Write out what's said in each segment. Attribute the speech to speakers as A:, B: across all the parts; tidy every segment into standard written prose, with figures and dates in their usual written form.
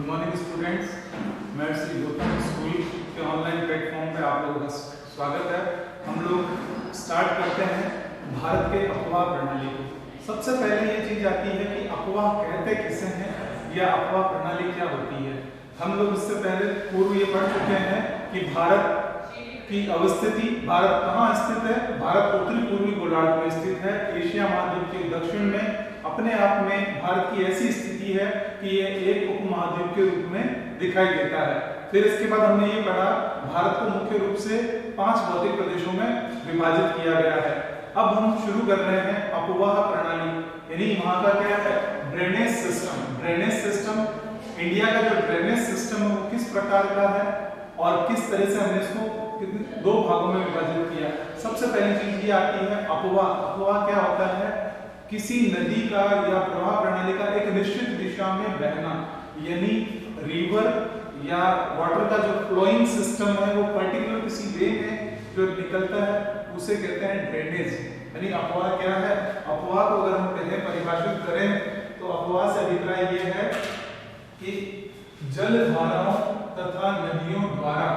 A: Good morning students. मैं Shri Gautam school के online platform पे आप लोगों का स्वागत है। हम लोग स्टार्ट करते हैं भारत के अफवाह प्रणाली को। सबसे पहले ये चीज आती है कि अफवाह कहते किसे हैं या अफवाह प्रणाली क्या होती है। हम लोग इससे पहले पूर्व ये पढ़ चुके हैं कि भारत की अवस्थिति, भारत कहाँ स्थित है। भारत उत्तरी पूर्वी गोलार्ध में स्थित है, एशिया महाद्वीप के दक्षिण में। अपने आप में भारत की ऐसी स्थिति है कि ये एक उपमहाद्वीप के रूप में दिखाई देता है। फिर इसके बाद हमने ये पढ़ा भारत को मुख्य रूप से 5 भौतिक प्रदेशों में विभाजित किया गया है। अब हम शुरू कर रहे हैं अफवाह प्रणाली, यानी वहां का क्या है, drainage system. Drainage system, India का जो ड्रेनेज सिस्टम है वो किस प्रकार का है और किस तरह से हमने इसको 2 भागों में विभाजित किया। सबसे पहली चीज ये आती है अफवाह। अफवाह क्या होता है, किसी नदी का या प्रवाह प्रणाली का एक निश्चित दिशा में बहना, यानी रिवर या वाटर का जो फ्लोइंग सिस्टम है वो पर्टिकुलर किसी वे में जो निकलता है उसे कहते हैं ड्रेनेज। यानी अफवाह क्या है, अफवाह को अगर हम पहले परिभाषित करें तो अफवाह से अभिप्राय ये है कि जलधाराओं तथा नदियों द्वारा,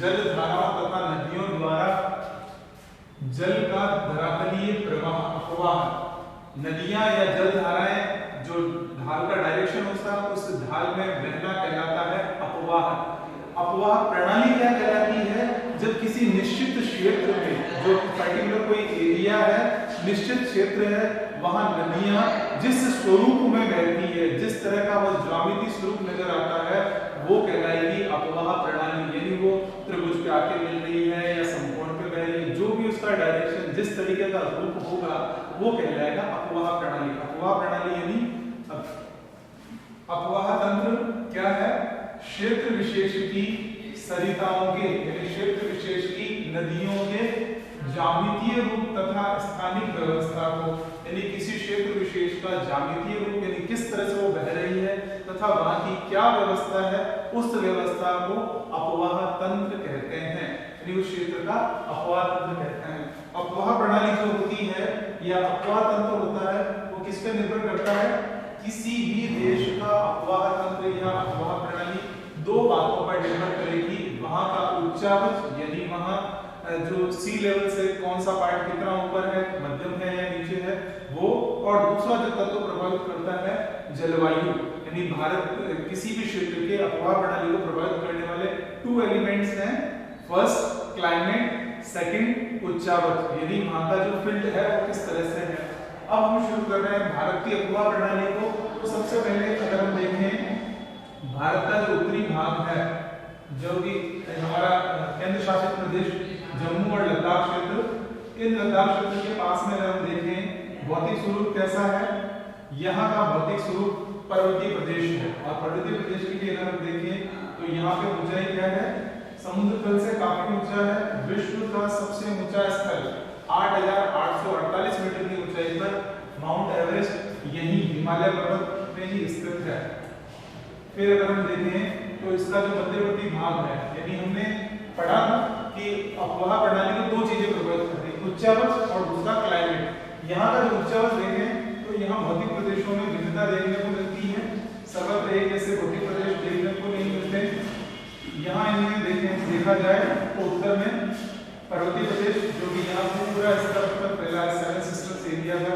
A: जलधाराओं तथा नदियों द्वारा जल का धरातलीय प्रवाह अफवाह। नदियां या जलधाराएं जो ढाल का डायरेक्शन होता है उस ढाल में बहना कहलाता है अफवाह। अफवाह प्रणाली क्या कहलाती है, जब किसी निश्चित क्षेत्र में, जो पर्टिकुलर कोई एरिया है, निश्चित क्षेत्र है, वहां नदियां जिस स्वरूप में बहती है, जिस तरह का वह ज्यामितीय स्वरूप नजर आता है, वो कहलाएगी अफवाह प्रणाली। यानी वो त्रिभुज पे आके मिल रही है या समकोण पे बह रही है, जो भी उसका डायरेक्शन, जिस तरीके का रूप होगा वो कहलाएगा अफवाह प्रणाली। अफवाह प्रणाली यानी अफवाह तंत्र क्या है, क्षेत्र विशेष की सरिताओं के, यानी क्षेत्र विशेष की नदियों के ज्यामितीय रूप तथा स्थानिक व्यवस्था को, यानी किसी क्षेत्र विशेष का ज्यामितीय रूप, यानी किस तरह से वो बह रही है तथा वहां की क्या व्यवस्था है, उस व्यवस्था को अफवाह तंत्र कहते हैं। यानी उस क्षेत्र का अफवाह तंत्र कहते हैं। अफवाह प्रणाली जो होती है या अफवाह तंत्र होता है वो किस पे निर्भर करता है, किसी भी देश का अफवाह तंत्र या अफवाह प्रणाली 2 बातों पर निर्भर करेगी। वहां का उच्चावच, यानी वहां जो सी लेवल से कौन सा पार्ट कितना ऊपर है, मध्यम है या नीचे है वो, और दूसरा जो तत्व प्रभावित करता है जलवायु। यानी भारत किसी भी क्षेत्र के अफवाह प्रणाली को प्रभावित करने वाले 2 एलिमेंट्स हैं, फर्स्ट क्लाइमेट, सेकंड उच्चावच, यानी वहां का जो फील्ड है वो किस तरह से है। अब हम शुरू कर रहे हैं भारत की अफवाह प्रणाली को। तो सबसे पहले अगर हम देखें भारत का जो उत्तरी भाग है, जो कि हमारा केंद्र शासित प्रदेश जम्मू और लद्दाख क्षेत्र, इन लद्दाख क्षेत्र के पास में अगर हम देखें भौतिक स्वरूप कैसा है, यहाँ का भौतिक स्वरूप पर्वतीय प्रदेश है। और पर्वतीय प्रदेश के लिए अगर हम देखें तो यहाँ पे ऊंचाई क्या है, समुद्र तल से काफी ऊंचा है। विश्व का सबसे ऊंचा स्थल 8,848 मीटर की ऊंचाई पर माउंट एवरेस्ट यही हिमालय पर्वत में ही स्थित है। फिर अगर हम देखें तो इसका जो मध्यवर्ती भाग है, यानी हमने पढ़ा कि अफवाह प्रणाली को 2 चीजें प्रभावित करती है, उच्चावच और दूसरा क्लाइमेट। यहाँ का जो उच्चावच देखें तो यहाँ भौतिक प्रदेशों में भिन्नता देखने को मिलती है, सर्वत्र एक जैसे भौतिक प्रदेश देखने को नहीं मिलते। यहाँ इन्हें देखा जाए तो उत्तर में पर्वतीय प्रदेश जो कि यहाँ पूरा स्तर पर फैला है, 7 सिस्टर्स एरिया है।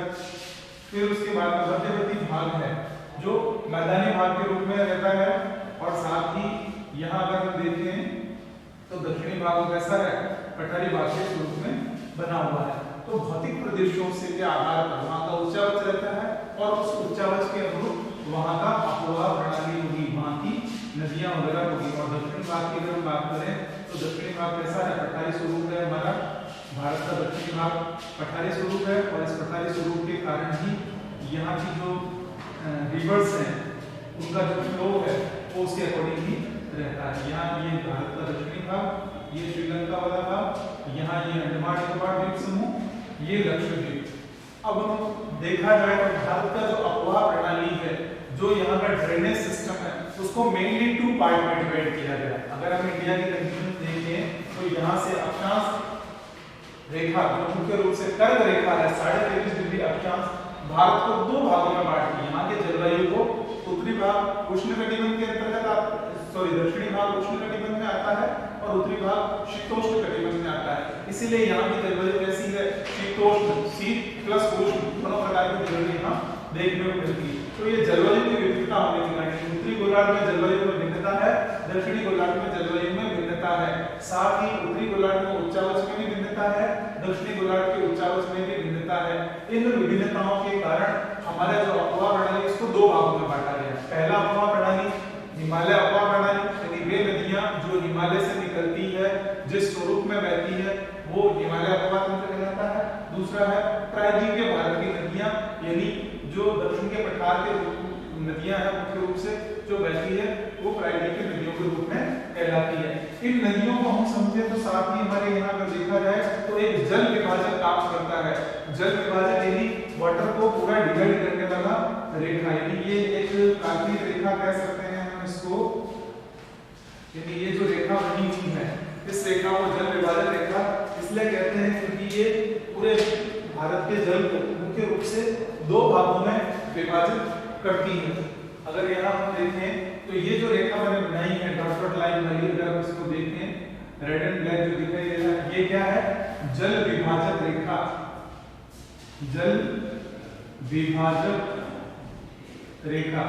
A: फिर उसके बाद मध्यवर्ती भाग है जो मैदानी भाग के रूप में रहता है, और साथ ही यहाँ अगर हम देखें तो दक्षिणी भाग कैसा है, पठारी भाग के स्वरूप में बना हुआ है। तो भौतिक प्रदेशों से के आधार पर वहाँ का उच्चावच रहता है और उस उच्चावच के अनुरूप वहाँ का अफवाह प्रणाली होगी, वहाँ की नदियां वगैरह होगी। और दक्षिण भाग की अगर हम बात करें तो दक्षिणी भाग कैसा है, पठारी स्वरूप है। हमारा भारत का दक्षिणी भाग पठारी स्वरूप है, और इस पठारी स्वरूप के कारण ही यहाँ की जो रिवर्स हैं उनका जो फ्लो है वो उसके अकॉर्डिंग ही रहता है। यहाँ ये भारत का दक्षिणी भाग, ये श्रीलंका वाला भाग, यहाँ ये अंडमान निकोबार द्वीप समूह, ये लक्षद्वीप। अब हम देखा जाए तो भारत का जो अफवाह प्रणाली है, जो यहाँ का ड्रेनेज सिस्टम है, उसको मेनली 2 पार्ट में डिवाइड किया गया है। अगर हम इंडिया की कंडीशन देखें तो यहाँ से अक्षांश रेखा जो मुख्य रूप से कर्क रेखा है, 23.5 डिग्री अक्षांश भारत को दो भागों में बांट दिया। यहाँ के जलवायु को उत्तरी भाग उष्णकटिबंध के अंतर्गत दक्षिणी भाग उष्णकटिबंध में आता है और उत्तरी भाग शीतोष्ण कटिबंध में आता है। इसीलिए यहाँ की जलवायु कैसी है, शीतोष्ण, शीत प्लस उष्ण दोनों प्रकार की जलवायु यहाँ देखने को मिलती है। तो ये जलवायु की विविधता होने के कारण उत्तरी गोलार्ध में जलवायु में भिन्नता है, दक्षिणी गोलार्ध में जलवायु में भिन्नता है। साथ ही उत्तरी गोलार्ध में उच्चावच में भी भिन्नता है, दक्षिणी गोलार्ध के उच्चावच में भी भिन्नता है। इन विभिन्नताओं के कारण हमारा जो अफवाह प्रणाली इसको दो भागों में बांटा गया। पहला अफवाह प्रणाली हिमालय अफवाह प्रणाली, यानी वे नदियां जो हिमालय से निकलती है, जिस स्वरूप में बहती है, वो हिमालय अफवाह तंत्र कहलाता है। दूसरा है प्रायद्वीपीय भारत की नदियां, यानी जो दक्षिण के पठार के नदियां हैं मुख्य रूप से जो बहती है वो प्रायद्वीपीय नदियों के रूप में कहलाती है। इन नदियों को हम समझे तो साथ ही हमारे यहाँ अगर देखा जाए तो एक जल विभाजक काम करता है। जल विभाजक यानी वाटर को पूरा डिवाइड करने वाला रेखा, यानी ये एक काल्पनिक रेखा कह सकते हैं हम इसको, यानी ये जो रेखा बनी हुई है इस रेखा को जल विभाजक रेखा इसलिए कहते हैं क्योंकि ये पूरे भारत के जल को मुख्य रूप से दो भागों में विभाजित करती है। अगर यहाँ हम देखें तो ये जो रेखा मैंने बनाई है डॉट डॉट लाइन वाली, अगर आप इसको देखें रेड एंड ब्लैक जो दिखाई दे रहा है, ये क्या है, जल विभाजक रेखा, जल विभाजक रेखा।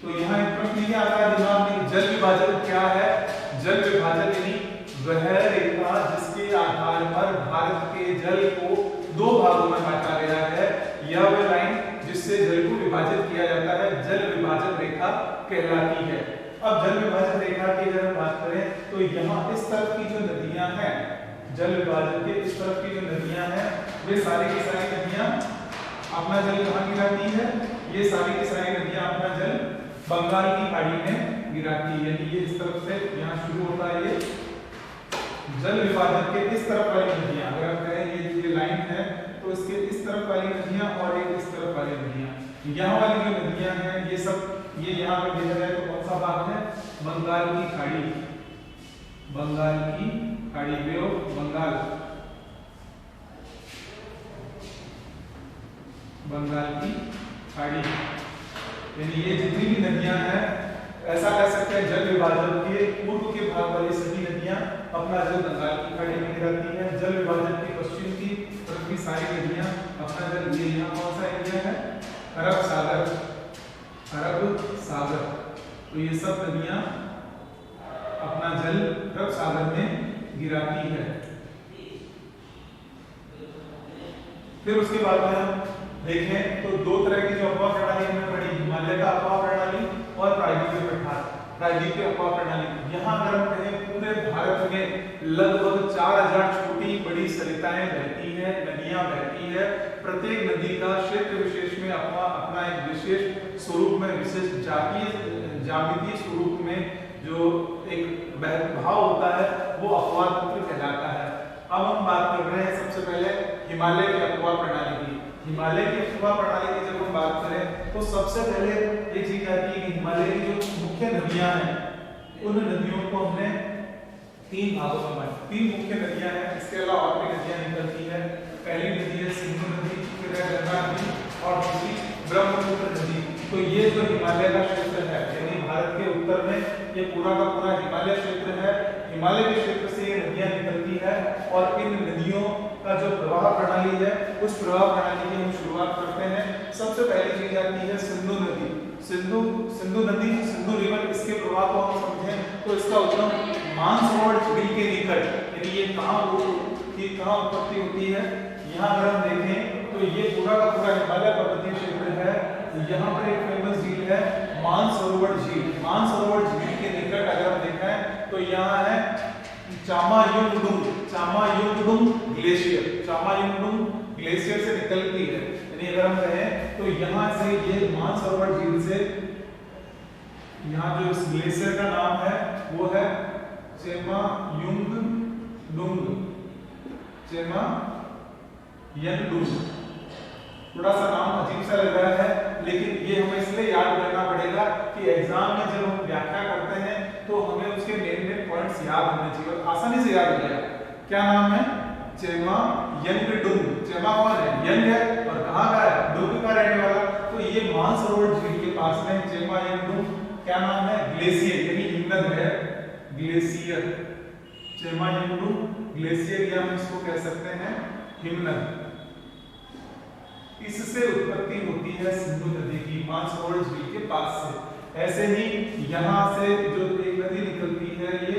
A: तो यहाँ एक प्रश्न ये आता है दिमाग में, जल विभाजक क्या है? जल विभाजक यानी वह रेखा जिसके आधार पर भारत के जल को दो भागों में बांटा गया है, या वह लाइन जिससे जल को विभाजित किया जाता है, जल विभाजक रेखा कहलाती है। अब जल विभाजक रेखा की अगर बात करें तो यहाँ इस तरफ की जो नदियां हैं, जल विभाजक के इस तरफ की जो नदियां हैं, वे सारी की सारी नदियां अपना जल कहाँ गिराती है? ये सारी की सारी नदियां अपना जल बंगाल की खाड़ी में गिराती है। यानी ये इस तरफ से यहाँ शुरू होता है, ये जल विभाजक के इस तरफ वाली नदियां, अगर आप कहें ये लाइन है तो इसके इस तरफ वाली नदियां और एक इस तरफ वाली नदियां, यहाँ वाली जो नदियां हैं ये सब, ये यहाँ पे देखा जाए तो कौन सा भाग है? बंगाल की खाड़ी, बंगाल की खाड़ी, बे ऑफ बंगाल, बंगाल की खाड़ी। यानी ये जितनी भी नदियां हैं, ऐसा कह सकते हैं जल विभाजक के पूर्व के भाग वाली सभी नदियां अपना जल बंगाल की खाड़ी में गिराती है। जल विभाजक के पश्चिम की तरफ की सारी नदियां अपना जल, ये यहाँ कौन सा एरिया है? अरब सागर, अरब सागर। तो ये सब नदियां अपना जल अरब सागर में गिराती है। फिर उसके बाद में हम देखें तो दो तरह की जो अफवाह प्रणाली हमने पढ़ी, हिमालय का अफवाह प्रणाली और प्रायद्वीपीय पठार, प्रायद्वीपीय अफवाह प्रणाली। यहाँ अगर हम कहें पूरे भारत में लगभग 4000 छोटी बड़ी सरिताएं बहती है, नदियां बहती है। प्रत्येक नदी का क्षेत्र विशेष में अपना एक विशेष स्वरूप में, विशेष जातीय ज्यामितीय स्वरूप में जो एक बहाव होता है वो अफवाह तंत्र कहलाता है। अब हम बात कर रहे हैं सबसे पहले हिमालय की अफवाह प्रणाली की। हिमालय की अफवाह प्रणाली की जब हम बात करें तो सबसे पहले एक चीज आती है कि हिमालय की जो मुख्य नदियां हैं उन नदियों को हमने तीन भागों में बांटा। तीन मुख्य नदियां हैं, इसके अलावा और भी नदियां निकलती है। पहली नदी है सिंधु नदी, फिर है गंगा नदी और दूसरी ब्रह्मपुत्र नदी। तो ये जो हिमालय का क्षेत्र है, यानी भारत के उत्तर में ये पूरा का पूरा हिमालय क्षेत्र है। हिमालय के क्षेत्र से ये नदियां निकलती है और इन नदियों का जो प्रवाह प्रणाली है उस प्रवाह प्रणाली की हम शुरुआत करते हैं। सबसे पहली चीज आती है सिंधु नदी। सिंधु नदी, सिंधु रिवर, इसके प्रवाह को हम समझें तो इसका उद्गम मानसरोवर झील के निकट, यानी ये कहाँ उत्पत्ति होती है? यहाँ अगर हम देखें तो ये पूरा का पूरा हिमालय पर्वतीय क्षेत्र है। यहाँ पर एक फेमस झील है मानसरोवर झील। मानसरोवर झील के निकट अगर हम देखें तो यहाँ है चामायुंगडुंग ग्लेशियर। चामायुंगडुंग ग्लेशियर से निकलती है, यानी अगर हम कहें तो यहाँ से ये मानसरोवर झील से, यहाँ जो इस ग्लेशियर का नाम है वो है चेमायुंगडुंग। थोड़ा सा नाम अजीब सा लग रहा है, लेकिन ये हमें इसलिए याद करना पड़ेगा कि एग्जाम में जब हम व्याख्या करते हैं तो हमें उसके मेन पॉइंट्स याद होने चाहिए और आसानी से याद हो जाए। क्या नाम है? चेमा यंगडुंग। चेमा कौन है? यंग है और कहाँ का है? डुंग का रहने वाला। तो ये मानसरोवर झील के पास में चेमा यंगडुंग क्या नाम है? ग्लेशियर यानी हिमनद है, ग्लेशियर। चेमा यंगडुंग ग्लेशियर या हम इसको कह सकते हैं हिमनद। इससे उत्पत्ति होती है सिंधु नदी की मानसरोवर झील के पास से। ऐसे ही यहाँ से जो एक नदी निकलती है ये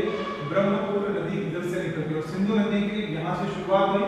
A: ब्रह्मपुत्र नदी इधर से निकलती है और सिंधु नदी की यहाँ से शुरुआत हुई,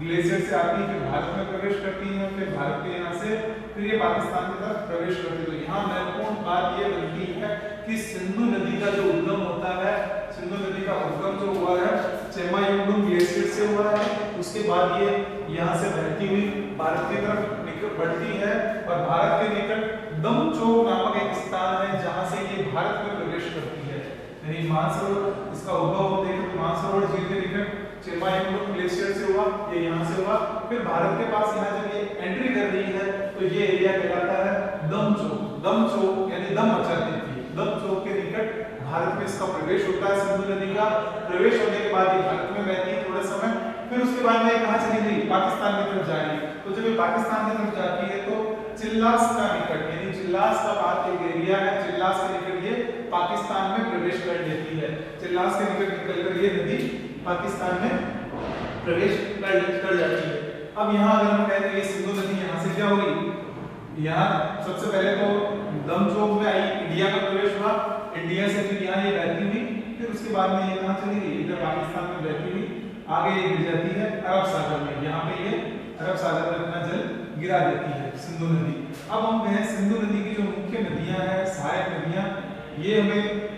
A: ग्लेशियर से आती है, फिर भारत में प्रवेश करती है, फिर भारत के यहाँ से फिर ये पाकिस्तान की तरफ प्रवेश करती है। तो यहाँ महत्वपूर्ण बात ये बनती है कि सिंधु नदी का जो उद्गम होता है, सिंधु नदी का उद्गम जो हुआ है चेमा यंगडुंग ग्लेशियर से हुआ है। उसके बाद ये यहाँ से बहती हुई भारत की तरफ बढ़ती है और भारत के निकट दमचोक नामक एक स्थान है जहाँ से ये भारत में प्रवेश करती है। यानी मानसरोवर इसका उद्भव होते हैं तो मानसरोवर झील के निकट चेमा यंगडुंग ग्लेशियर से हुआ, ये यहाँ से हुआ, फिर भारत के पास यहाँ जब ये एंट्री कर रही है तो ये एरिया कहलाता है दमचोक। दमचोक यानी दम मचाती थी। दमचोक के निकट भारत में इसका प्रवेश होता है। सिंधु नदी का प्रवेश होने के बाद ये भारत में बहती है थोड़े समय, फिर उसके बाद में कहाँ चली गई? पाकिस्तान की तरफ जा रही है। तो जब ये पाकिस्तान की तरफ जाती है तो चिल्लास का निकट यानी चिल्लास का पास एक एरिया है, चिल्लास के निकट ये पाकिस्तान में प्रवेश कर लेती है। चिल्लास के निकट निकलकर ये नदी पाकिस्तान में प्रवेश कर जाती है। अब यहाँ अगर हम कहें तो ये सिंधु नदी यहाँ से क्या हुई? यहाँ सबसे पहले तो दमचोक में आई, इंडिया में प्रवेश हुआ, इंडिया से फिर यहाँ ये बहती हुई, फिर उसके बाद में ये कहाँ चली गई? इधर पाकिस्तान में बहती हुई आगे ये गिर जाती है अरब सागर में। यहाँ पे ये अरब सागर में अपना जल गिरा देती है सिंधु नदी। अब हम कहें सिंधु नदी की जो मुख्य नदियां हैं, सहायक नदियां, ये हमें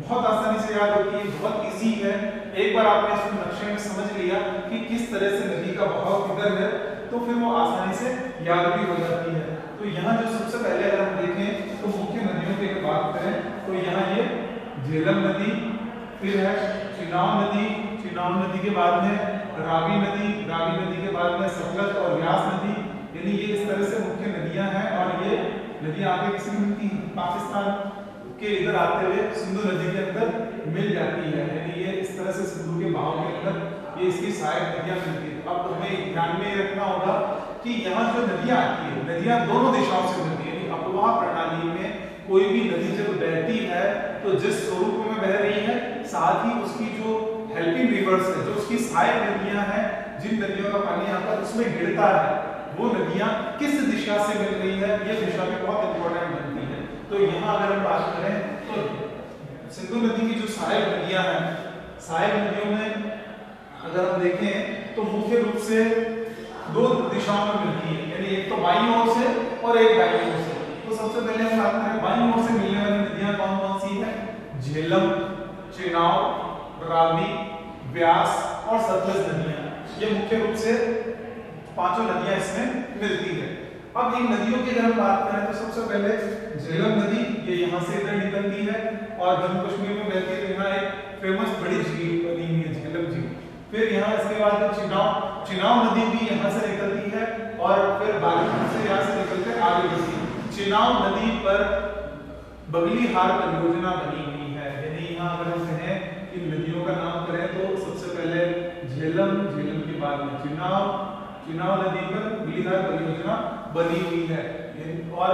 A: बहुत आसानी से याद होती है, बहुत इजी है। एक बार आपने इसको नक्शे में समझ लिया कि किस तरह से नदी का बहाव किधर है तो फिर वो आसानी से याद भी हो जाती है। तो यहाँ जो सबसे पहले अगर हम देखें तो मुख्य नदियों की अगर बात करें तो यहाँ ये झेलम नदी, फिर है चिनाब नदी, चिनाब नदी के बाद में रावी नदी, रावी नदी के बाद में सतलज और व्यास नदी, यानी ये इस तरह से मुख्य नदियां हैं। और ये नदी आगे किसी मिलती है पाकिस्तान के इधर आते हुए सिंधु नदी के अंदर मिल जाती है। यानी ये इस तरह से सिंधु के बहाव के अंदर ये इसकी सहायक नदियां मिलती है। अब हमें ध्यान में रखना होगा कि यहाँ जो नदियां आती है, नदियां दोनों दिशाओं से मिलती है। यानी अपवाह प्रणाली में कोई भी नदी जब बहती है तो जिस स्वरूप में बह रही है साथ ही उसकी जो हेल्पिंग रिवर्स है, जो उसकी सहायक नदियां हैं, जिन नदियों का पानी आता है उसमें गिरता है, वो नदियां किस दिशा से मिल रही है ये दिशा भी बहुत इंपॉर्टेंट बनती है। तो यहाँ अगर हम बात करें तो सिंधु नदी की जो सहायक नदियां हैं, सहायक नदियों में अगर हम देखें तो मुख्य रूप से दो दिशाओं में मिलती है, यानी एक तो बाईं ओर से और एक दाईं ओर से। तो सबसे पहले हम बात करें बाईं ओर से मिलने वाली नदियां कौन कौन सी है? झेलम, चिनाब, रावी, व्यास और सतलज नदियां, ये मुख्य रूप से पांचों नदियां इसमें मिलती है। अब इन नदियों की अगर हम बात करें तो सबसे पहले झेलम नदी, ये यहाँ से इधर निकलती है और जम्मू कश्मीर में बहती है। यहाँ एक फेमस बड़ी झील बनी हुई है झेलम झील। फिर यहाँ इसके बाद चिनाब, चिनाब नदी भी यहाँ से निकलती है और फिर बागेश्वर से यहाँ से निकलकर आगे बढ़ती है। चिनाब नदी पर बगलीहार परियोजना बनी हुई है। यानी यहाँ अगर हम कहें इन नदियों का नाम करें तो सबसे पहले झेलम, झेलम के बाद में चिनाब, चिनाब नदी पर बगलीहार परियोजना बनी हुई है। और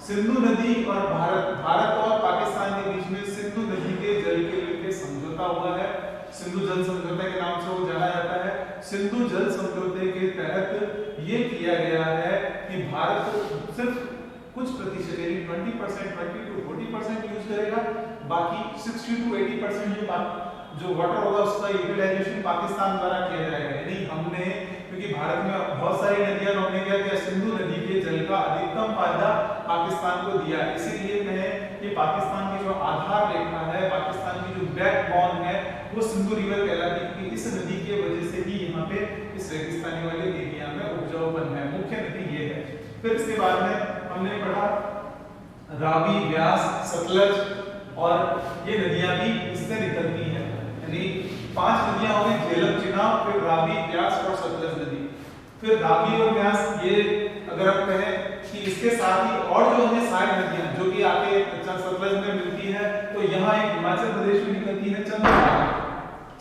A: सिंधु नदी और भारत और पाकिस्तान के बीच में सिंधु नदी के जल के लेकर समझौता हुआ है। सिंधु जल समझौते के नाम से वो जाना जाता है। सिंधु जल समझौते के तहत ये किया गया है कि भारत सिर्फ कुछ प्रतिशत यानी 20%, 20 to 40% यूज करेगा, बाकी 60 to 80% जो वाटर होगा उसका यूटिलाइजेशन पाकिस्तान द्वारा किया जाएगा। यानी हमने, क्योंकि भारत में बहुत सारी नदियां, हमने क्या किया, सिंधु नदी के जल का अधिकतम फायदा पाकिस्तान को दिया। इसीलिए कहें कि पाकिस्तान की जो आधार रेखा है, पाकिस्तान की जो बैकबोन है, वो सिंधु रिवर कहलाती है, क्योंकि इस नदी के वजह से ही यहाँ पे इस रेगिस्तानी वाले एरिया में उपजाऊपन है। मुख्य नदी ये है। फिर इसके बाद में हमने पढ़ा रावी, व्यास, सतलज और ये नदियां भी इससे निकलती हैं। यानी 5 नदियां हो गई, झेलम, चिनाब, फिर रावी, व्यास और सतलज नदी। फिर रावी और व्यास ये अगर हम कहें कि इसके साथ ही और जो हमें सहायक नदियां जो कि आगे सतलज में मिलती है, तो यहाँ एक हिमाचल प्रदेश में निकलती है चंद्रभागा।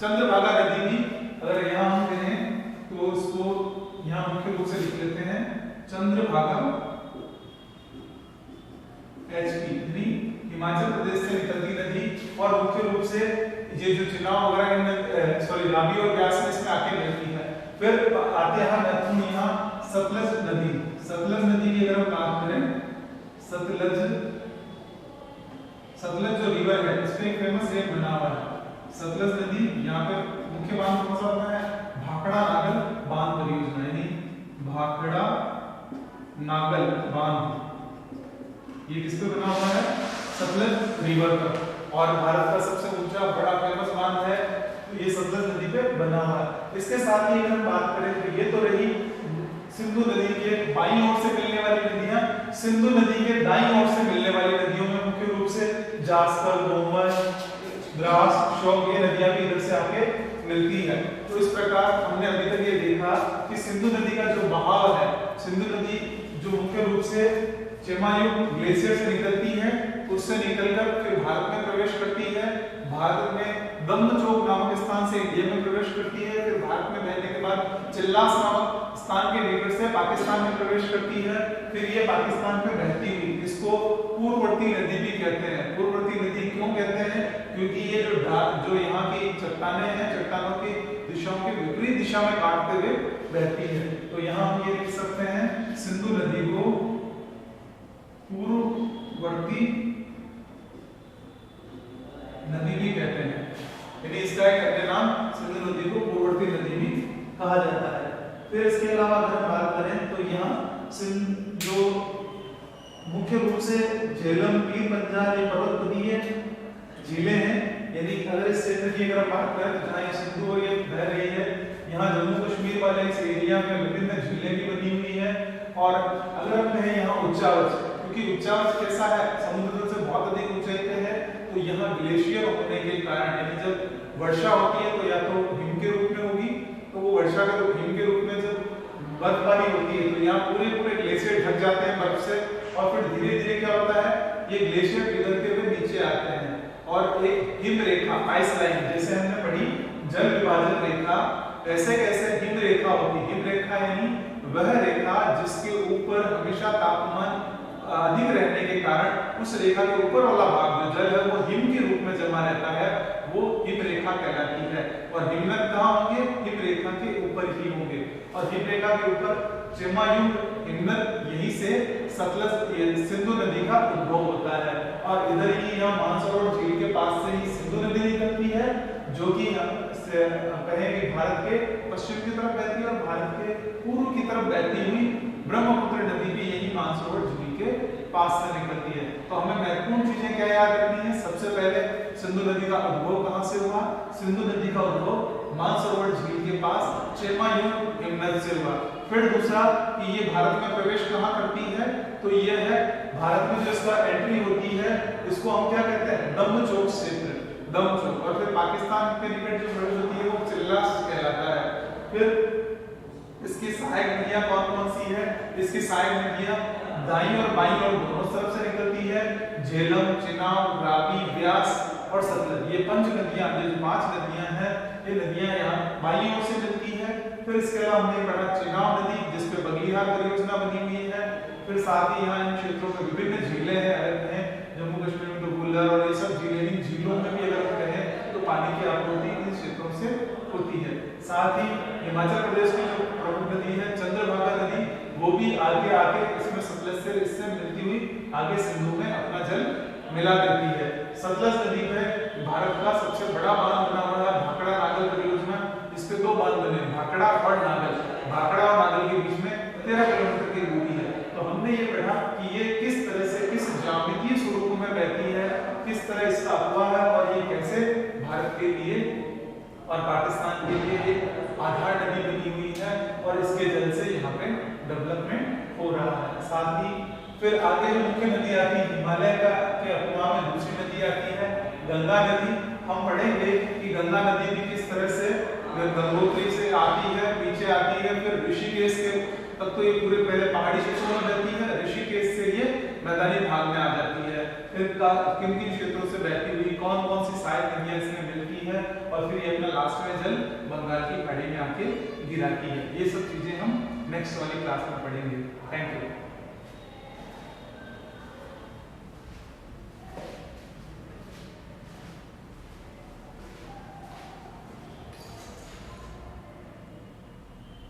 A: चंद्रभागा नदी भी अगर यहाँ हम कहें तो इसको यहाँ मुख्य रूप से लिख लेते हैं चंद्रभागा एचपी, हिमाचल प्रदेश से निकलती नदी, और मुख्य रूप से ये जो चुनाव वगैरह सॉरी रावी और व्यास में इसमें आके मिलती है। फिर आते हैं महत्वपूर्ण यहाँ सतलज नदी। सतलज नदी की अगर हम बात करें, सतलज जो रिवर है इसमें एक फेमस लेक बना हुआ है सतलज नदी। यहाँ पे मुख्य बांध कौन सा होता है, भाखड़ा नागल बांध परियोजना, यानी भाखड़ा नागल बांध, ये किस पे बना हुआ है, सतलज रिवर पर, और भारत का सबसे ऊंचा बड़ा फेमस बांध है तो ये सतलज नदी पे बना हुआ है। इसके साथ ही अगर हम बात करें तो ये तो रही सिंधु नदी के बाईं ओर से मिलने वाली नदियां। सिंधु नदी के दाईं ओर से मिलने वाली नदियों में मुख्य रूप से जास्कर, गोमस, द्रास, श्योक, ये नदियां भी इधर से आके मिलती है। तो इस प्रकार हमने अभी तक ये देखा कि सिंधु नदी का जो बहाव है, सिंधु नदी जो मुख्य रूप से चिमायुक्त ग्लेशियर से निकलती है, उससे निकलकर फिर भारत में प्रवेश करती है, भारत में दमनचोक नामक स्थान से इंडिया में प्रवेश करती है, फिर भारत में बहने के बाद चिल्लास नामक स्थान के निकट से पाकिस्तान में प्रवेश करती है, फिर ये पाकिस्तान में बहती हुई, इसको पूर्ववर्ती नदी भी कहते हैं। पूर्ववर्ती नदी क्यों कहते हैं, क्योंकि ये जो यहाँ की चट्टानें हैं, चट्टानों की दिशाओं के विपरीत दिशा में काटते हुए बहती है। तो यहाँ हम ये लिख सकते हैं सिंधु नदी को पूर्ववर्ती नदी भी कहते हैं, यानी इसका एक अन्य नाम सिंधु नदी को पूर्ववर्ती नदी भी कहा जाता है। फिर इसके अलावा अगर हम बात करें तो यहाँ जो मुख्य रूप से झेलम, पीर पंजाल, ये पर्वतबंधीय झीलें हैं, यानी अगर इस क्षेत्र की अगर हम बात करें तो जहाँ ये सिंधु और ये बह रही है, यहाँ जम्मू कश्मीर वाले इस एरिया में विभिन्न झीलें भी बनी हुई है। और अगर हम कहें यहाँ उच्चावच, क्योंकि उच्चावच कैसा है, समुद्र तल से बहुत अधिक ऊंचाई पे है, तो यहाँ ग्लेशियर होने के कारण, यानी जब वर्षा होती है तो या तो हिम के रूप में होगी, तो वो वर्षा के रूप हिम के रूप में जब बर्फबारी होती है तो यहाँ पूरे पूरे ग्लेशियर ढक जाते हैं बर्फ से, और फिर धीरे धीरे क्या होता है, ये ग्लेशियर पिघलते हुए नीचे आते हैं और एक हिम रेखा, आइस लाइन, जैसे हमने पढ़ी जल विभाजन रेखा, ऐसे कैसे हिम रेखा होती है। हिम रेखा यानी वह रेखा जिसके ऊपर हमेशा तापमान अधिक रहने के कारण उस रेखा के ऊपर वाला भाग जो जल है वो हिम के रूप में जमा रहता है, वो हिम रेखा कहलाती है। और हिमनद कहाँ होंगे, हिम रेखा के ऊपर ही होंगे, और हिम रेखा के ऊपर चिमायुक्त हिमनद, यहीं से सतलज सिंधु नदी का उद्भव होता है। और इधर ही यहाँ मानसरोवर झील के पास से ही सिंधु नदी निकलती है, जो कि कहें कि भारत के पश्चिम की तरफ बहती है, और भारत के पूर्व की तरफ बहती हुई ब्रह्मपुत्र नदी भी यही मानसरोवर झील के पास से निकलती है। तो हमें महत्वपूर्ण चीजें क्या याद रखनी है, सबसे पहले सिंधु नदी का उद्भव कहां से हुआ, सिंधु नदी का उद्भव मानसरोवर झील के पास चिमायुक्त हिमनद से हुआ। फिर दूसरा कि ये भारत में प्रवेश कहां करती है, तो ये है भारत में जो इसका एंट्री होती है इसको हम क्या कहते हैं, दमनचोक क्षेत्र, दमनचोक। और फिर पाकिस्तान के निकट जो प्रवेश होती है वो चिल्लास कहलाता है। फिर इसकी सहायक नदियां कौन कौन सी है, इसकी सहायक नदियां दाईं और बाईं और दोनों तरफ से निकलती है, झेलम, चिनाब, रावी, व्यास और सतलज, ये पंच नदियां, जो 5 नदियां हैं, ये नदियां यहाँ बाईं ओर से मिलती है। फिर इसके अलावा हमने पढ़ा चिनाब नदी, जिसपे बगलीहार परियोजना बनी हुई है। फिर साथ ही यहाँ इन क्षेत्रों में विभिन्न झीलें हैं, जम्मू कश्मीर में तो गुल्लर और ये सब झीलें, झीलों में भी अगर हम कहें तो पानी की आपूर्ति इन क्षेत्रों से होती है। साथ ही हिमाचल प्रदेश की जो प्रमुख नदी है चंद्रभागा नदी, वो भी आगे आके इसमें सतलज से इससे मिलती हुई आगे सिंधु में अपना जल मिला देती है। सतलज नदी में भारत का सबसे बड़ा बांध बना हुआ है भाखड़ा नागल परियोजना, इसके 2 बांध बने, भाखड़ा और नागल। भाखड़ा और नागल के बीच में 13 किलोमीटर की दूरी है। तो हमने ये पढ़ा कि ये किस तरह से, किस ज्यामितीय स्वरूप में बहती है, किस तरह इसका हुआ है, और ये कैसे भारत के लिए और पाकिस्तान के लिए एक आधार नदी बनी हुई है, और इसके जल से यहाँ पे डेवलपमेंट हो रहा है। साथ ही फिर आगे जो मुख्य नदी आती है हिमालय के अपवा में दूसरी नदी आती है गंगा नदी। हम पढ़ेंगे कि गंगा नदी भी किस तरह से गंगोत्री से आती है, नीचे आती है, फिर ऋषिकेश के तब तो ये पूरे पहले पहाड़ी क्षेत्रों में बहती है, ऋषिकेश से ये मैदानी भाग में आ जाती है। फिर किन किन क्षेत्रों से बहती हुई कौन कौन सी सहायक नदियां इसमें मिलती है, है और फिर ये अपना लास्ट में जल बंगाल की खाड़ी में आके गिराती है। ये सब चीजें हम नेक्स्ट वाली क्लास में पढ़ेंगे। Thank you.